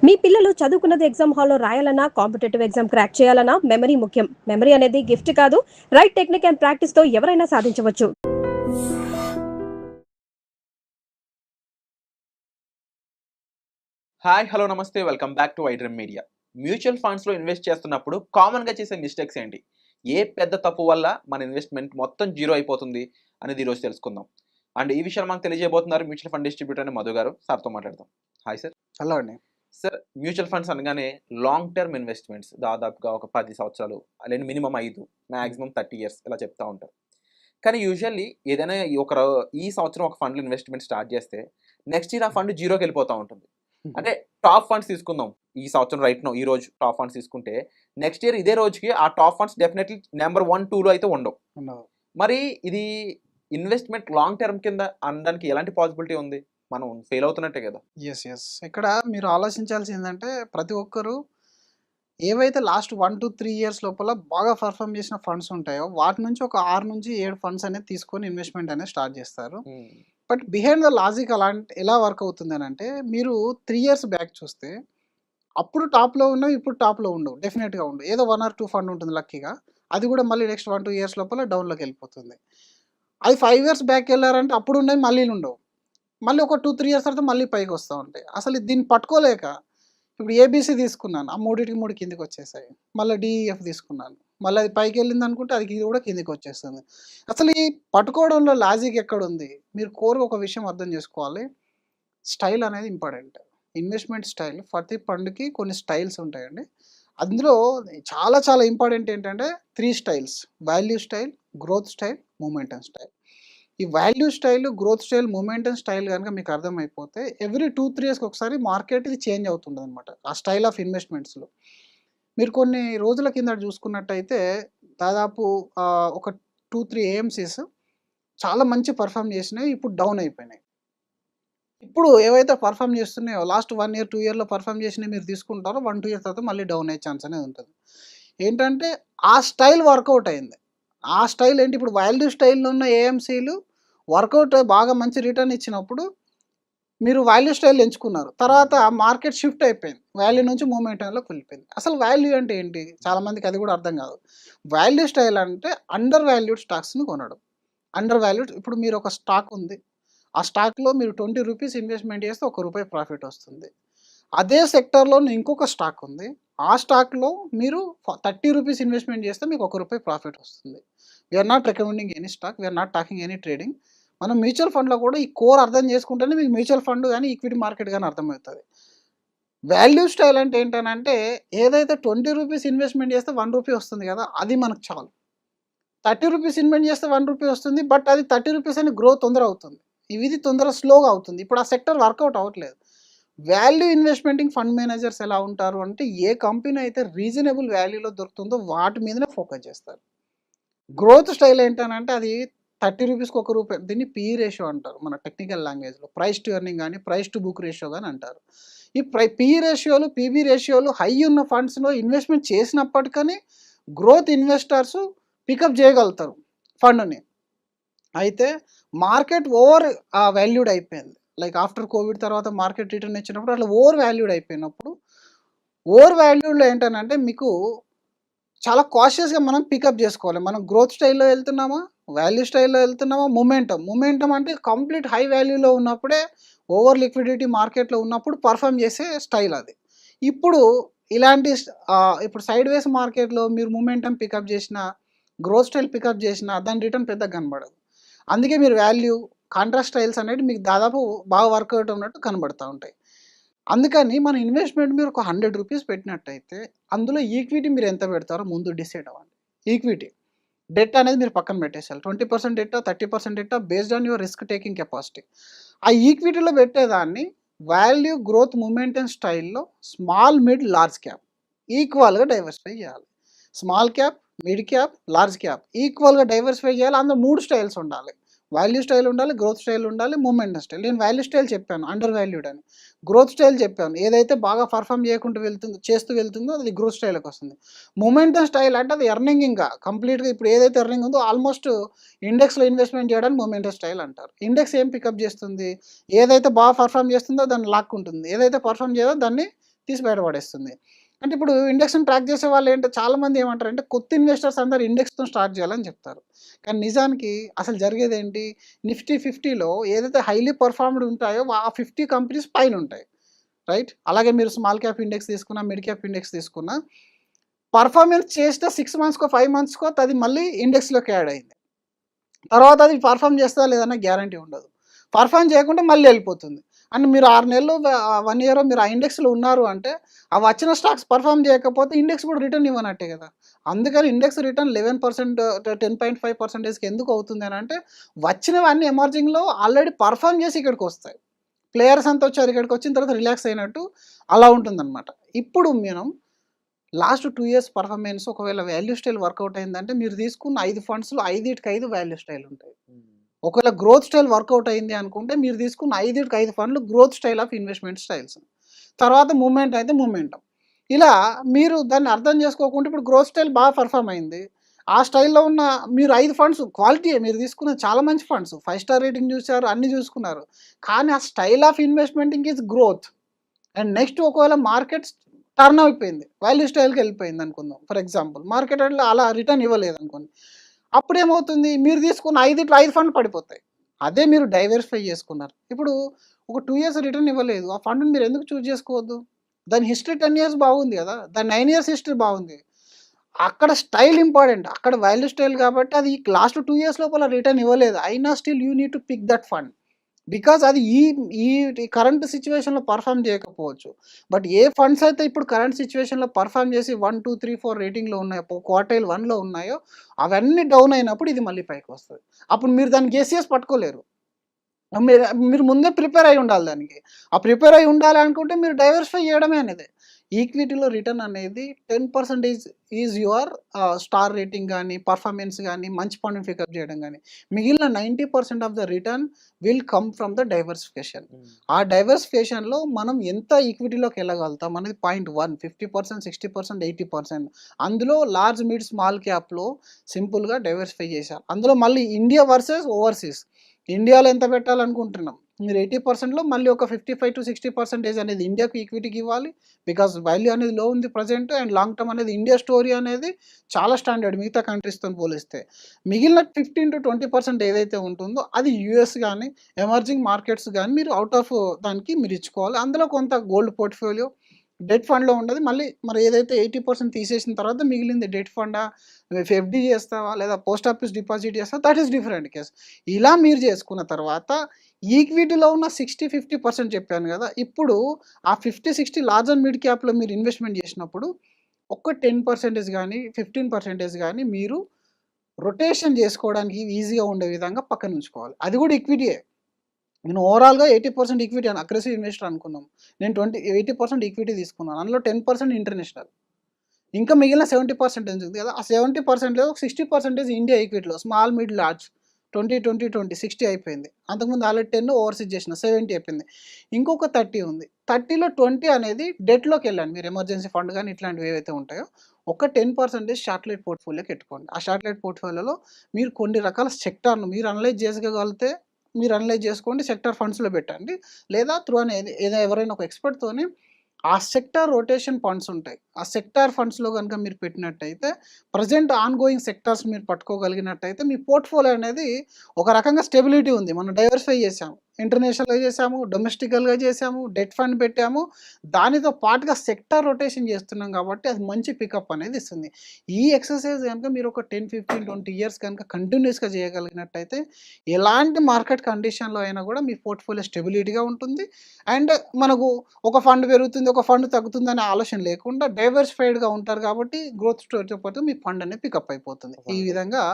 మీ పిల్లలు చదువుకున్నది ఎగ్జామ్ హాల్లో రాయాలన్నా, కాంపిటేటివ్ ఎగ్జామ్ క్రాక్ చేయాలన్నా మెమరీ ముఖ్యం. మెమరీ అనేది గిఫ్ట్ కాదు, రైట్ టెక్నిక్ అండ్ ప్రాక్టీస్‌తో ఎవరైనా సాధించవచ్చు. హాయ్ హలో నమస్తే welcome back to iDream media. Mutual ఫండ్స్లో ఇన్వెస్ట్ చేస్తున్నప్పుడు కామన్గా చేసే మిస్టేక్స్ ఏంటి, ఏ పెద్ద తప్పు వల్ల మన ఇన్వెస్ట్మెంట్ మొత్తం జీరో అయిపోతుంది అనేది ఈరోజు తెలుసుకుందాం. అండ్ ఈ విషయాలు మనకు తెలియజేయబోతున్నారు మ్యూచువల్ ఫండ్ డిస్ట్రిబ్యూటర్ అని మధు గారు. సార్తో మాట్లాడదాం. Hi sir. హలో అండి. సార్, మ్యూచువల్ ఫండ్స్ అనగానే లాంగ్ టర్మ్ ఇన్వెస్ట్మెంట్స్, దాదాపుగా ఒక 10 సంవత్సరాలు లేదా మినిమం 5, మ్యాక్సిమం 30 ఇయర్స్ ఇలా చెప్తా ఉంటారు. కానీ యూజువల్లీ ఏదైనా ఈ సంవత్సరం ఒక ఫండ్లో ఇన్వెస్ట్మెంట్ స్టార్ట్ చేస్తే నెక్స్ట్ ఇయర్ ఆ ఫండ్ జీరోకి వెళ్ళిపోతూ ఉంటుంది. అంటే టాప్ ఫండ్స్ తీసుకుందాం, ఈ సంవత్సరం ఈ రోజు టాప్ ఫండ్స్ తీసుకుంటే నెక్స్ట్ ఇయర్ ఇదే రోజుకి ఆ టాప్ ఫండ్స్ డెఫినెట్లీ నెంబర్ 1, 2లో అయితే ఉండవు. మరి ఇది ఇన్వెస్ట్మెంట్ లాంగ్ టర్మ్ కింద అనడానికి ఎలాంటి పాసిబిలిటీ ఉంది? మనం ఫెయిల్ అవుతున్నట్టే కదా. ఎస్ ఇక్కడ మీరు ఆలోచించాల్సింది ఏంటంటే, ప్రతి ఒక్కరు ఏవైతే లాస్ట్ 1 to 3 ఇయర్స్ లోపల బాగా పర్ఫామ్ చేసిన ఫండ్స్ ఉంటాయో వాటి నుంచి ఒక 6 నుంచి 7 ఫండ్స్ అనేది తీసుకొని ఇన్వెస్ట్మెంట్ అనేది స్టార్ట్ చేస్తారు. బట్ బిహైండ్ ద లాజిక్ ఎలా వర్క్ అవుతుంది అని అంటే, మీరు 3 ఇయర్స్ బ్యాక్ చూస్తే అప్పుడు టాప్లో ఉన్నవి ఇప్పుడు టాప్లో ఉండవు, డెఫినెట్గా ఉండవు. ఏదో 1 or 2 ఫండ్ ఉంటుంది లక్కీగా, అది కూడా మళ్ళీ నెక్స్ట్ 1-2 ఇయర్స్ లోపల డౌన్లోకి వెళ్ళిపోతుంది. అది 5 ఇయర్స్ బ్యాక్ వెళ్ళారంటే అప్పుడు ఉన్నవి మళ్ళీ ఉండవు, మళ్ళీ ఒక 2-3 ఇయర్స్ తర్వాత మళ్ళీ పైకి వస్తూ ఉంటాయి. అసలు దీన్ని పట్టుకోలేక ఇప్పుడు ఏబీసీ తీసుకున్నాను, ఆ 3 కిందికి వచ్చేసాయి. మళ్ళీ డిఈఎఫ్ తీసుకున్నాను, మళ్ళీ అది పైకి వెళ్ళింది అనుకుంటే అది కూడా కిందికి వచ్చేస్తుంది. అసలు ఈ పట్టుకోవడంలో లాజిక్ ఎక్కడుంది? మీరు కోర్గా ఒక విషయం అర్థం చేసుకోవాలి. స్టైల్ అనేది ఇంపార్టెంట్. ఇన్వెస్ట్మెంట్ స్టైల్, ప్రతి ఫండ్కి కొన్ని స్టైల్స్ ఉంటాయండి. అందులో చాలా చాలా ఇంపార్టెంట్ ఏంటంటే 3 styles: value style, growth style, momentum style. ఈ value style, growth style, momentum style కనుక మీకు అర్థమైపోతే ఎవ్రీ 2-3 ఇయర్స్కి ఒకసారి మార్కెట్ ఇది చేంజ్ అవుతుంటుంది అనమాట, ఆ స్టైల్ ఆఫ్ ఇన్వెస్ట్మెంట్స్లో. మీరు కొన్ని రోజుల కింద చూసుకున్నట్టయితే దాదాపు ఒక 2-3 ఏఎంసీస్ చాలా మంచి పర్ఫామ్ చేసినాయి, ఇప్పుడు డౌన్ అయిపోయినాయి. ఇప్పుడు ఏవైతే పర్ఫామ్ చేస్తున్నాయో లాస్ట్ 1 year 2 yearలో పర్ఫామ్ చేసినవి మీరు తీసుకుంటారో 1-2 years తర్వాత మళ్ళీ డౌన్ అయ్యే ఛాన్స్ అనేది ఉంటుంది. ఏంటంటే ఆ స్టైల్ వర్కౌట్ అయింది. ఆ స్టైల్ ఏంటి, ఇప్పుడు వాల్యూ స్టైల్లో ఉన్న ఏఎంసీలు వర్కౌట్ బాగా మంచి రిటర్న్ ఇచ్చినప్పుడు మీరు వాల్యూ స్టైల్ ఎంచుకున్నారు, తర్వాత మార్కెట్ షిఫ్ట్ అయిపోయింది, వాల్యూ నుంచి మూమెంటంలోకి వెళ్ళిపోయింది. అసలు వాల్యూ అంటే ఏంటి, చాలామందికి అది కూడా అర్థం కాదు. వాల్యూ స్టైల్ అంటే అండర్ వాల్యూడ్ స్టాక్స్ని కొనడం. అండర్ వాల్యూడ్, ఇప్పుడు మీరు ఒక స్టాక్ ఉంది, ఆ స్టాక్లో మీరు 20 రూపీస్ ఇన్వెస్ట్మెంట్ చేస్తే ₹1 ప్రాఫిట్ వస్తుంది. అదే సెక్టర్లో ఇంకొక స్టాక్ ఉంది, ఆ స్టాక్లో మీరు 30 రూపీస్ ఇన్వెస్ట్మెంట్ చేస్తే మీకు ₹1 ప్రాఫిట్ వస్తుంది. We're not recommending any stock, we're not talking any trading. మనం మ్యూచువల్ ఫండ్లో కూడా ఈ కోర్ అర్థం చేసుకుంటేనే మీకు మ్యూచువల్ ఫండ్ కానీ ఈక్విటీ మార్కెట్ కానీ అర్థమవుతుంది. వాల్యూ స్టైల్ అంటే ఏంటంటే, ఏదైతే 20 రూపీస్ ఇన్వెస్ట్మెంట్ చేస్తే ₹1 వస్తుంది కదా, అది మనకు చాలు. 30 రూపీస్ ఇన్వెస్ట్ చేస్తే ₹1 వస్తుంది, బట్ అది 30 రూపీస్ అని గ్రోత్ తొందర అవుతుంది, ఇది తొందర స్లోగా అవుతుంది. ఇప్పుడు ఆ సెక్టర్ వర్కౌట్ అవ్వట్లేదు. వాల్యూ ఇన్వెస్ట్మెంటింగ్ ఫండ్ మేనేజర్స్ ఎలా ఉంటారు అంటే, ఏ కంపెనీ అయితే రీజనబుల్ వాల్యూలో దొరుకుతుందో వాటి మీదనే ఫోకస్ చేస్తారు. గ్రోత్ స్టైల్ ఏంటంటే, అది 30 రూపీస్కి ₹1, దీన్ని పీ రేషియో అంటారు మన టెక్నికల్ లాంగ్వేజ్లో. ప్రైస్ టు ఎర్నింగ్ కానీ ప్రైస్ టు బుక్ రేషియో కానీ అంటారు. ఈ పీ రేషియోలు, పీబీ రేషియోలు హై ఉన్న ఫండ్స్లో ఇన్వెస్ట్మెంట్ చేసినప్పటికీ గ్రోత్ ఇన్వెస్టర్స్ పికప్ చేయగలుగుతారు ఫండ్ని. అయితే మార్కెట్ ఓవర్ వాల్యూడ్ అయిపోయింది, లైక్ ఆఫ్టర్ కోవిడ్ తర్వాత మార్కెట్ రిటర్న్ ఇచ్చినప్పుడు అట్లా ఓవర్ వాల్యూడ్ అయిపోయినప్పుడు, ఓవర్ వాల్యూడ్లో ఏంటంటే మీకు చాలా కాషియస్గా మనం పికప్ చేసుకోవాలి. మనం గ్రోత్ స్టైల్లో వెళ్తున్నామా, వాల్యూ స్టైల్లో వెళ్తున్నామా, మొమెంటం అంటే కంప్లీట్ హై వాల్యూలో ఉన్నప్పుడే, ఓవర్ లిక్విడిటీ మార్కెట్లో ఉన్నప్పుడు పర్ఫామ్ చేసే స్టైల్ అది. ఇప్పుడు ఇలాంటి ఇప్పుడు సైడ్ వేస్ మార్కెట్లో మీరు మొమెంటం పికప్ చేసిన, గ్రోత్ స్టైల్ పికప్ చేసిన, దాని రిటర్న్ పెద్దగా కనబడదు. అందుకే మీరు వాల్యూ, కాంట్రాస్ట్ స్టైల్స్ అనేది మీకు దాదాపు బాగా వర్కౌట్ ఉన్నట్టు కనబడుతూ ఉంటాయి. అందుకని మన ఇన్వెస్ట్మెంట్ మీరు ఒక 100 రూపీస్ పెట్టినట్టయితే అందులో ఈక్విటీ మీరు ఎంత పెడతారో ముందు డిసైడ్ అవ్వండి. ఈక్విటీ, డెట్ అనేది మీరు పక్కన పెట్టేసారు. 20% డెట్టా, 30% డెట్టా, based on your risk taking capacity. ఆ ఈక్విటీలో పెట్టేదాన్ని వాల్యూ, గ్రోత్, మొమెంటం స్టైల్లో స్మాల్, మిడ్, లార్జ్ క్యాప్ ఈక్వల్గా డైవర్సిఫై చేయాలి. Small cap, mid cap, large cap ఈక్వల్గా డైవర్సిఫై చేయాలి. అందులో 3 స్టైల్స్ ఉండాలి. వాల్యూ స్టైల్ ఉండాలి, గ్రోత్ స్టైల్ ఉండాలి, మొమెంటం స్టైల్. నేను వాల్యూ స్టైల్ చెప్పాను, అండర్ వాల్యూడ్ అని. గ్రోత్ స్టైల్ చెప్పాను, ఏదైతే బాగా పర్ఫామ్ చేస్తూ వెళ్తుందో అది గ్రోత్ స్టైల్కి వస్తుంది. మొమెంటం స్టైల్ అంటే అది ఎర్నింగ్, ఇంకా కంప్లీట్గా ఇప్పుడు ఏదైతే ఎర్నింగ్ ఉందో ఆల్మోస్ట్ ఇండెక్స్లో ఇన్వెస్ట్మెంట్ చేయడానికి మొమెంటం స్టైల్ అంటారు. ఇండెక్స్ ఏం పికప్ చేస్తుంది, ఏదైతే బాగా పర్ఫామ్ చేస్తుందో దాన్ని లాక్కుంటుంది, ఏదైతే పర్ఫామ్ చేయదో దాన్ని తీసి బయటపడేస్తుంది. అంటే ఇప్పుడు ఇండెక్స్‌ని ట్రాక్ చేసే వాళ్ళు చాలామంది ఏమంటారంటే కొత్త ఇన్వెస్టర్స్ అందరూ ఇండెక్స్‌తో స్టార్ట్ చేయాలని చెప్తారు. కానీ నిజానికి అసలు జరిగేదేంటి? నిఫ్టీ 50లో ఏదైతే హైలీ పెర్ఫార్మ్డ్ ఉంటాయో ఆ 50 కంపెనీస్ పైనుంటాయి. రైట్? అలాగే మీరు స్మాల్ క్యాప్ ఇండెక్స్ తీసుకున్నా, మిడ్ క్యాప్ ఇండెక్స్ తీసుకున్నా పర్ఫార్మెన్స్ చేస్తే 6 మంత్స్‌కో, 5 మంత్స్‌కో అది మళ్ళీ ఇండెక్స్‌లోకి యాడ్ అయింది. తర్వాత అది పర్ఫార్మ్ చేస్తదా లేదన్న గ్యారంటీ ఉండదు. పర్ఫార్మ్ చేయకుంటే మళ్ళీ వెళ్ళిపోతుంది. అండ్ మీరు 6 నెలలు 1 ఇయర్ మీరు ఆ ఇండెక్స్‌లో ఉన్నారు అంటే ఆ వచ్చిన స్టాక్స్ పర్ఫార్మ్ చేయకపోతే ఇండెక్స్ కూడా రిటర్న్ ఇవ్వనట్టే కదా! అందుకని ఇండెక్స్ రిటర్న్ 11% 10.5% ఎందుకు అవుతుంది అని అంటే వచ్చినవన్నీ ఎమర్జింగ్‌లో ఆల్రెడీ పర్ఫార్మ్ చేసి ఇక్కడికొస్తాయి. ప్లేయర్స్ అంతా వచ్చారు, ఇక్కడికి వచ్చిన తర్వాత రిలాక్స్ అయినట్టు అలా ఉంటుందన్నమాట. ఇప్పుడు మనం లాస్ట్ 2 ఇయర్స్ పర్ఫార్మెన్స్ ఒకవేళ వాల్యూ స్టైల్ వర్కౌట్ అయిందంటే మీరు తీసుకున్న 5 ఫండ్స్‌లో 5కి 5 వాల్యూ స్టైల్ ఉంటాయి. ఒకవేళ గ్రోత్ స్టైల్ వర్కౌట్ అయింది అనుకుంటే మీరు తీసుకున్న 5కి 5 ఫండ్లు growth style of investment styles. తర్వాత మూవ్‌మెంట్ అయితే మూవ్‌మెంటం. ఇలా మీరు దాన్ని అర్థం చేసుకోకుండా ఇప్పుడు గ్రోత్ స్టైల్ బాగా పర్ఫార్మ్ అయింది. ఆ స్టైల్‌లో ఉన్న మీరు 5 ఫండ్స్ క్వాలిటీయే మీరు తీసుకున్నది చాలా మంచి ఫండ్స్. 5 స్టార్ రేటింగ్ చూసారు, అన్నీ చూసుకున్నారు. కానీ ఆ style of investmenting is growth. And next ఒకవేళ మార్కెట్ టర్న్ అయిపోయింది. వాల్యూ స్టైల్‌కి వెళ్ళిపోయింది అనుకుందాం. ఫర్ ఎగ్జాంపుల్ మార్కెట్ అలా రిటర్న్ ఇవ్వలేదనుకోండి. అప్పుడేమవుతుంది? మీరు తీసుకున్న 5ట్లో 5 ఫండ్లు పడిపోతాయి. అదే మీరు డైవర్సిఫై చేసుకున్నారు. ఇప్పుడు ఒక 2 ఇయర్స్ రిటర్న్ ఇవ్వలేదు. ఆ ఫండ్‌ని మీరు ఎందుకు చూజ్ చేసుకోవద్దు? దాని హిస్టరీ 10 ఇయర్స్ బాగుంది కదా! దాని 9 ఇయర్స్ హిస్టరీ బాగుంది. అక్కడ స్టైల్ ఇంపార్టెంట్. అక్కడ వాల్యూ స్టైల్ కాబట్టి అది లాస్ట్ 2 ఇయర్స్ లోపల రిటర్న్ ఇవ్వలేదు. అయినా still you need to pick that fund. Because అది ఈ కరెంట్ సిట్యుయేషన్‌లో పర్ఫార్మ్ చేయకపోవచ్చు. బట్ ఏ ఫండ్స్ అయితే ఇప్పుడు కరెంట్ సిట్యుయేషన్‌లో పర్ఫార్మ్ చేసి 1, 2, 3, 4 రేటింగ్‌లో ఉన్నాయో, క్వార్టైల్ 1లో ఉన్నాయో అవన్నీ డౌన్ అయినప్పుడు ఇది మళ్ళీ పైకొస్తది. అప్పుడు మీరు దాన్ని గెస్ పట్టుకోలేరు. మీరు ముందే ప్రిపేర్ అయ్యి ఉండాలి దానికి. ఆ ప్రిపేర్ అయ్యి ఉండాలి అనుకుంటే మీరు డైవర్సిఫై చేయడమే అనేది. ఈక్విటీలో రిటర్న్ అనేది 10% ఈజ్ యువర్ స్టార్ రేటింగ్ గానీ, పర్ఫార్మెన్స్ గానీ, మంచి ఫండ్‌ని పికప్ చేయడం గానీ. మిగిలిన 90% of the return will come from the diversification. ఆ డైవర్సిఫికేషన్‌లో మనం ఎంత ఈక్విటీలోకి వెళ్ళగలుగుతాం అనేది పాయింట్ 1 50%, 60%, 80%. అందులో లార్జ్, మిడ్, స్మాల్ క్యాప్‌లో సింపుల్‌గా డైవర్సిఫై చేశారు. అందులో మళ్ళీ ఇండియా వర్సెస్ ఓవర్సీస్. ఇండియాలో ఎంత పెట్టాలనుకుంటున్నాం? మీరు 80%లో మళ్ళీ ఒక 55-60% అనేది ఇండియాకి ఈక్విటీకి ఇవ్వాలి. బికాజ్ వాల్యూ అనేది లో ఉంది ప్రెజెంట్. అండ్ లాంగ్ టర్మ్ అనేది ఇండియా స్టోరీ అనేది చాలా స్టాండర్డ్ మిగతా కంట్రీస్‌తోని పోలిస్తే. మిగిలిన 15-20% ఏదైతే ఉంటుందో అది యూఎస్ గానీ, ఎమర్జింగ్ మార్కెట్స్ గానీ మీరు అవుట్ ఆఫ్ దానికి మీరు ఇచ్చుకోవాలి. అందులో కొంత గోల్డ్ పోర్ట్‌ఫోలియో, డెట్ ఫండ్‌లో ఉండదు. మరి ఏదైతే 80% తీసేసిన తర్వాత మిగిలింది డెట్ ఫండా, ఎఫ్‌డి చేస్తావా లేదా పోస్ట్ ఆఫీస్ డిపాజిట్ చేస్తావా దట్ ఈస్ డిఫరెంట్ కేస్. ఇలా మీరు చేసుకున్న తర్వాత ఈక్విటీలో ఉన్న 60-50% చెప్పాను కదా! ఇప్పుడు ఆ 50-60 లార్జ్ అండ్ మిడ్ క్యాప్‌లో మీరు ఇన్వెస్ట్‌మెంట్ చేసినప్పుడు ఒక 10% గానీ, 15% గానీ మీరు రొటేషన్ చేసుకోవడానికి ఈజీగా ఉండే విధంగా పక్కన ఉంచుకోవాలి. అది కూడా ఈక్విటీయే. నేను ఓవరాల్‌గా 80% ఈక్విటీ అగ్రెసివ్ ఇన్వెస్టర్ అనుకున్నాం. నేను 80% ఈక్విటీ తీసుకున్నాను. అందులో 10% ఇంటర్నేషనల్. ఇంకా మిగిలిన 70% ఉంది కదా! ఆ 70%లో 60% ఇండియా ఈక్విటీలో స్మాల్, మిడ్, లార్జ్ 20, 20, 20 60 అయిపోయింది. అంతకుముందు ఆల్రెడీ 10 ఓవర్సీస్ చేసిన 70 అయిపోయింది. ఇంకొక 30 ఉంది. 30లో 20 అనేది డెట్‌లోకి వెళ్ళండి. మీరు ఎమర్జెన్సీ ఫండ్ గానీ ఇట్లాంటివి ఏవైతే ఉంటాయో ఒక 10% శాటిలైట్ పోర్ట్‌ఫోలియోకి ఎట్టుకోండి. ఆ శాటిలైట్ పోర్ట్‌ఫోలియోలో మీరు కొన్ని రకాల సెక్టార్‌ను మీరు అనలైజ్ చేసుకోగలిగితే మీరు అనలైజ్ చేసుకోండి. సెక్టార్ ఫండ్స్‌లో పెట్టండి. లేదా త్రూ ఎవరైనా ఒక ఎక్స్‌పర్ట్‌తోని ఆ సెక్టార్ రొటేషన్ ఫండ్స్ ఉంటాయి. ఆ సెక్టార్ ఫండ్స్‌లో గనుక మీరు పెట్టినట్టయితే ప్రెజెంట్ ఆన్‌గోయింగ్ సెక్టార్స్ మీరు పట్టుకోగలిగినట్టయితే మీ పోర్ట్‌ఫోలియో అనేది ఒక రకంగా స్టెబిలిటీ ఉంది. మనం డైవర్సిఫై చేసాము. ఇంటర్నేషనల్‌గా చేసాము, డొమెస్టికల్‌గా చేసాము, డెట్ ఫండ్ పెట్టాము. దానితో పాటుగా సెక్టార్ రొటేషన్ చేస్తున్నాం కాబట్టి అది మంచి పికప్ అనేది ఇస్తుంది. ఈ ఎక్సర్సైజ్ గనుక మీరు ఒక 10, 15, 20 ఇయర్స్ కనుక కంటిన్యూయస్‌గా చేయగలిగినట్టయితే ఎలాంటి మార్కెట్ కండిషన్‌లో అయినా కూడా మీ పోర్ట్‌ఫోలియో స్టెబిలిటీగా ఉంటుంది. అండ్ మనకు ఒక ఫండ్ పెరుగుతుంది, ఒక ఫండ్ తగ్గుతుందనే ఆలోచన లేకుండా డైవర్సిఫైడ్‌గా ఉంటారు కాబట్టి గ్రోత్ స్టోరీతో పాటు మీ ఫండ్ అనేది పికప్ అయిపోతుంది. ఈ విధంగా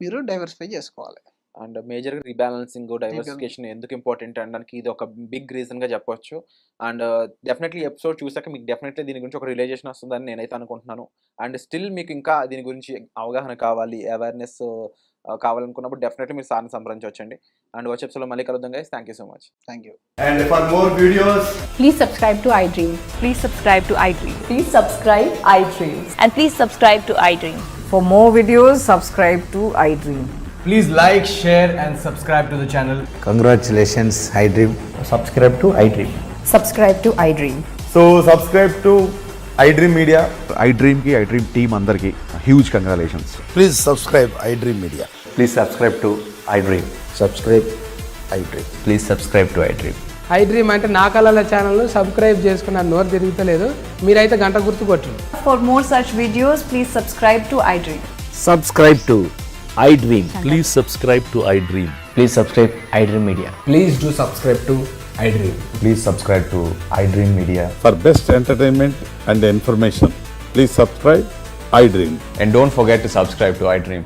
మీరు డైవర్సిఫై చేసుకోవాలి. అండ్ మేజర్‌గా రీబాలన్సింగ్, డైవర్సిఫికేషన్ ఎందుకు ఇంపార్టెంట్ అనడానికి ఇది ఒక బిగ్ రీజన్‌గా చెప్పొచ్చు. అండ్ డెఫినెట్‌లీ ఎపిసోడ్ చూసాక మీకు డెఫినెట్‌లీ దీని గురించి ఒక రియలైజేషన్ వస్తుందని నేనైతే అనుకుంటున్నాను. అండ్ స్టిల్ మీకు ఇంకా దీని గురించి అవగాహన కావాలి, అవేర్‌నెస్ కావాలనుకున్నప్పుడు డెఫినెట్‌లీ మీరు సార్‌ని సంప్రదించవచ్చండి. అండ్ వచ్చే ఎపిసోడ్‌లో మళ్ళీ కలుద్దాం guys. Thank you so much. Thank you. And for more videos, Please subscribe to iDream. Please subscribe to iDream. Please subscribe iDream. And please subscribe to iDream. For more videos, subscribe to iDream. please like, share and subscribe to the channel. Congratulations, iDream. Subscribe to iDream. Subscribe to iDream. So subscribe to iDream Media. IDream team అందరికీ huge congratulations. Please subscribe iDream Media. Please subscribe to iDream. Subscribe iDream. Please subscribe to iDream. iDream అంటే నా కళల ఛానల్ను subscribe చేసుకున్న నోరు తిరుగుతలేదు, మీరైతే గంట గుర్తు కొట్టండి. For more such videos, please subscribe to iDream. Subscribe to iDream. Please subscribe to iDream. Please subscribe iDream Media. Please do subscribe to iDream. Please subscribe to iDream Media. For best entertainment and information, please subscribe iDream. And don't forget to subscribe to iDream.